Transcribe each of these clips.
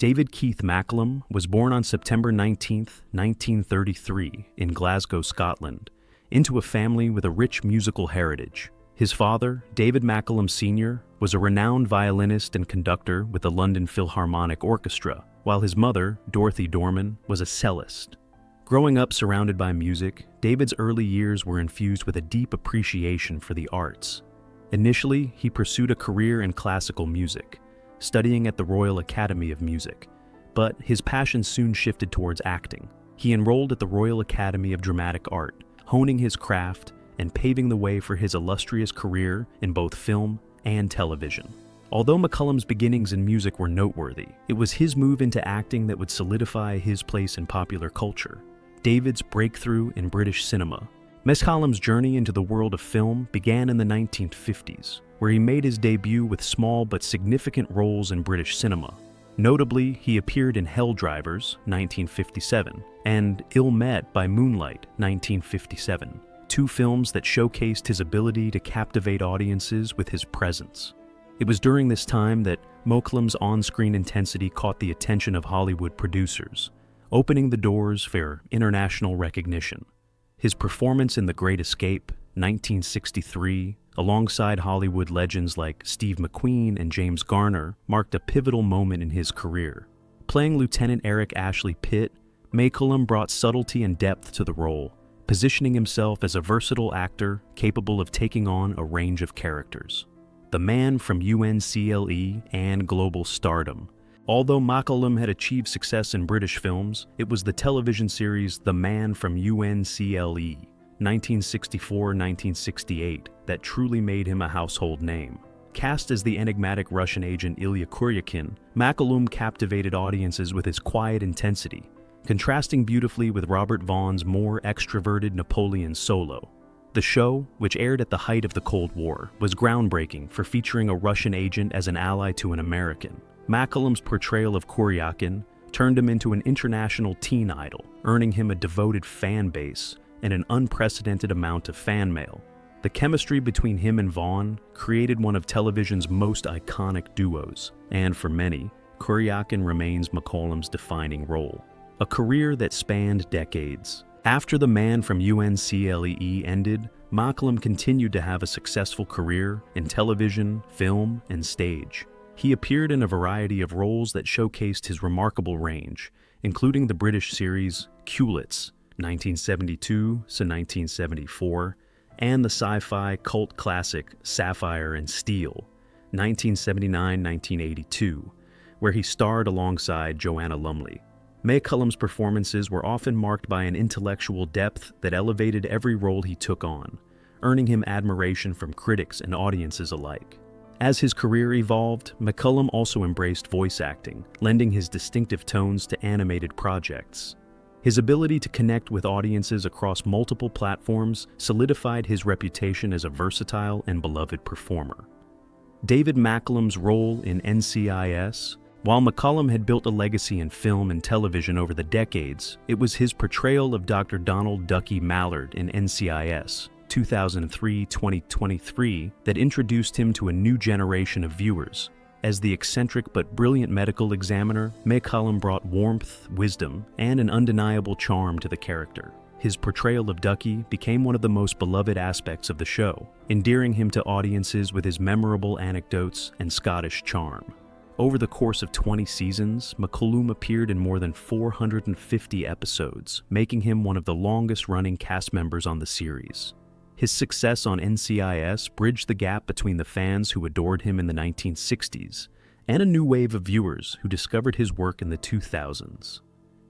David Keith McCallum was born on September 19, 1933, in Glasgow, Scotland, into a family with a rich musical heritage. His father, David McCallum Sr., was a renowned violinist and conductor with the London Philharmonic Orchestra, while his mother, Dorothy Dorman, was a cellist. Growing up surrounded by music, David's early years were infused with a deep appreciation for the arts. Initially, he pursued a career in classical music, studying at the Royal Academy of Music, but his passion soon shifted towards acting. He enrolled at the Royal Academy of Dramatic Art, honing his craft and paving the way for his illustrious career in both film and television. Although McCallum's beginnings in music were noteworthy, it was his move into acting that would solidify his place in popular culture. David's breakthrough in British cinema. McCallum's journey into the world of film began in the 1950s, where he made his debut with small but significant roles in British cinema. Notably, he appeared in Hell Drivers, 1957, and Ill-Met by Moonlight, 1957, two films that showcased his ability to captivate audiences with his presence. It was during this time that McCallum's on-screen intensity caught the attention of Hollywood producers, opening the doors for international recognition. His performance in The Great Escape, 1963, alongside Hollywood legends like Steve McQueen and James Garner, marked a pivotal moment in his career. Playing Lieutenant Eric Ashley Pitt, McCallum brought subtlety and depth to the role, positioning himself as a versatile actor capable of taking on a range of characters. The man from U.N.C.L.E. and global stardom. Although McCallum had achieved success in British films, it was the television series The Man from U.N.C.L.E. 1964-1968 that truly made him a household name. Cast as the enigmatic Russian agent Ilya Kuryakin, McCallum captivated audiences with his quiet intensity, contrasting beautifully with Robert Vaughn's more extroverted Napoleon Solo. The show, which aired at the height of the Cold War, was groundbreaking for featuring a Russian agent as an ally to an American. McCallum's portrayal of Kuryakin turned him into an international teen idol, earning him a devoted fan base and an unprecedented amount of fan mail. The chemistry between him and Vaughn created one of television's most iconic duos, and for many, Kuryakin remains McCallum's defining role. A career that spanned decades. After The Man from U.N.C.L.E. ended, McCallum continued to have a successful career in television, film, and stage. He appeared in a variety of roles that showcased his remarkable range, including the British series U.N.C.L.E, 1972-1974, and the sci-fi cult classic Sapphire and Steel, 1979-1982, where he starred alongside Joanna Lumley. McCallum's performances were often marked by an intellectual depth that elevated every role he took on, earning him admiration from critics and audiences alike. As his career evolved, McCallum also embraced voice acting, lending his distinctive tones to animated projects. His ability to connect with audiences across multiple platforms solidified his reputation as a versatile and beloved performer. David McCallum's role in NCIS. While McCallum had built a legacy in film and television over the decades, it was his portrayal of Dr. Donald Ducky Mallard in NCIS 2003-2023 that introduced him to a new generation of viewers. As the eccentric but brilliant medical examiner, McCallum brought warmth, wisdom, and an undeniable charm to the character. His portrayal of Ducky became one of the most beloved aspects of the show, endearing him to audiences with his memorable anecdotes and Scottish charm. Over the course of 20 seasons, McCallum appeared in more than 450 episodes, making him one of the longest-running cast members on the series. His success on NCIS bridged the gap between the fans who adored him in the 1960s and a new wave of viewers who discovered his work in the 2000s.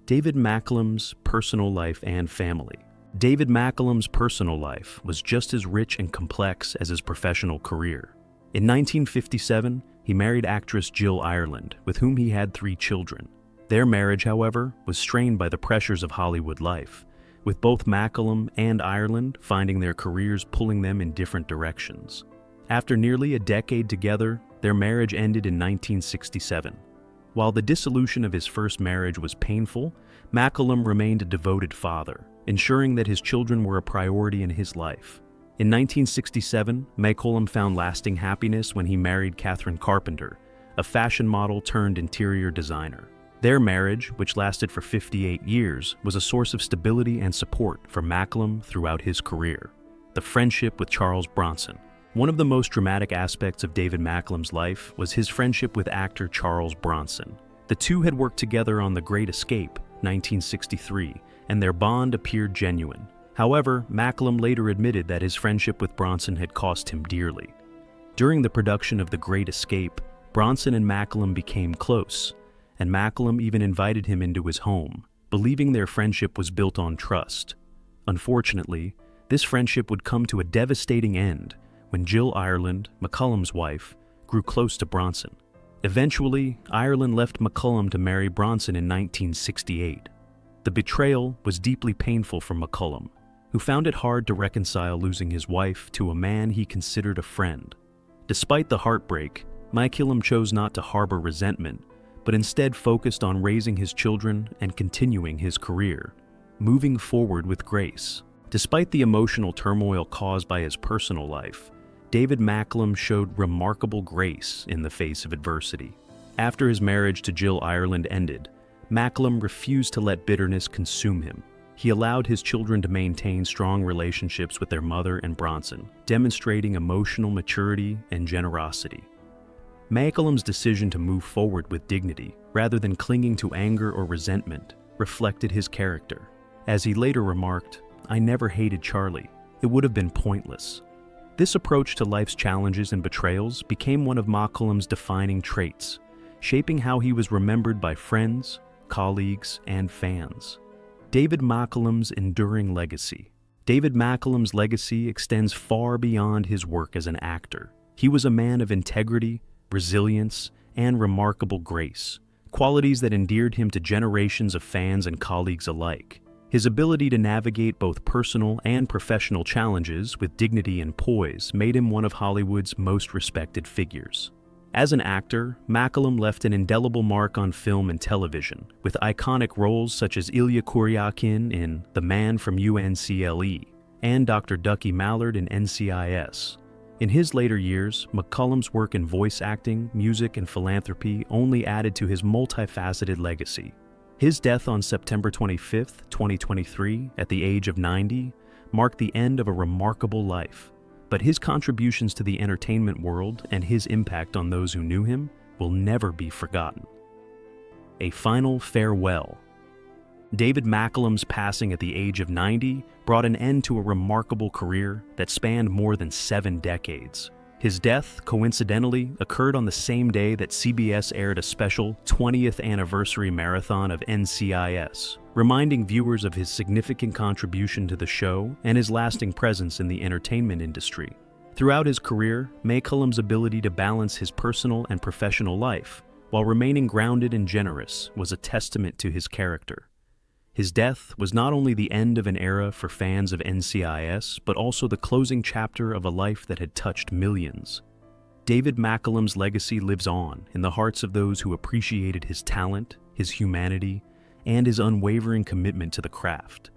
David McCallum's personal life and family. David McCallum's personal life was just as rich and complex as his professional career. In 1957, he married actress Jill Ireland, with whom he had 3 children. Their marriage, however, was strained by the pressures of Hollywood life, with both McCallum and Ireland finding their careers pulling them in different directions. After nearly a decade together, their marriage ended in 1967. While the dissolution of his first marriage was painful, McCallum remained a devoted father, ensuring that his children were a priority in his life. In 1967, McCallum found lasting happiness when he married Catherine Carpenter, a fashion model turned interior designer. Their marriage, which lasted for 58 years, was a source of stability and support for McCallum throughout his career. The friendship with Charles Bronson. One of the most dramatic aspects of David McCallum's life was his friendship with actor Charles Bronson. The two had worked together on The Great Escape, 1963, and their bond appeared genuine. However, McCallum later admitted that his friendship with Bronson had cost him dearly. During the production of The Great Escape, Bronson and McCallum became close, and McCallum even invited him into his home, believing their friendship was built on trust. Unfortunately, this friendship would come to a devastating end when Jill Ireland, McCallum's wife, grew close to Bronson. Eventually, Ireland left McCallum to marry Bronson in 1968. The betrayal was deeply painful for McCallum, who found it hard to reconcile losing his wife to a man he considered a friend. Despite the heartbreak, McCallum chose not to harbor resentment, but instead focused on raising his children and continuing his career, moving forward with grace. Despite the emotional turmoil caused by his personal life, David McCallum showed remarkable grace in the face of adversity. After his marriage to Jill Ireland ended, McCallum refused to let bitterness consume him. He allowed his children to maintain strong relationships with their mother and Bronson, demonstrating emotional maturity and generosity. McCallum's decision to move forward with dignity, rather than clinging to anger or resentment, reflected his character. As he later remarked, "I never hated Charlie. It would have been pointless." This approach to life's challenges and betrayals became one of McCallum's defining traits, shaping how he was remembered by friends, colleagues, and fans. David McCallum's enduring legacy. David McCallum's legacy extends far beyond his work as an actor. He was a man of integrity, resilience, and remarkable grace, qualities that endeared him to generations of fans and colleagues alike. His ability to navigate both personal and professional challenges with dignity and poise made him one of Hollywood's most respected figures. As an actor, McCallum left an indelible mark on film and television, with iconic roles such as Ilya Kuryakin in The Man from U.N.C.L.E. and Dr. Ducky Mallard in NCIS. In his later years, McCallum's work in voice acting, music, and philanthropy only added to his multifaceted legacy. His death on September 25, 2023, at the age of 90, marked the end of a remarkable life. But his contributions to the entertainment world and his impact on those who knew him will never be forgotten. A final farewell. David McCallum's passing at the age of 90 brought an end to a remarkable career that spanned more than 7 decades. His death, coincidentally, occurred on the same day that CBS aired a special 20th anniversary marathon of NCIS, reminding viewers of his significant contribution to the show and his lasting presence in the entertainment industry. Throughout his career, McCallum's ability to balance his personal and professional life while remaining grounded and generous was a testament to his character. His death was not only the end of an era for fans of NCIS, but also the closing chapter of a life that had touched millions. David McCallum's legacy lives on in the hearts of those who appreciated his talent, his humanity, and his unwavering commitment to the craft.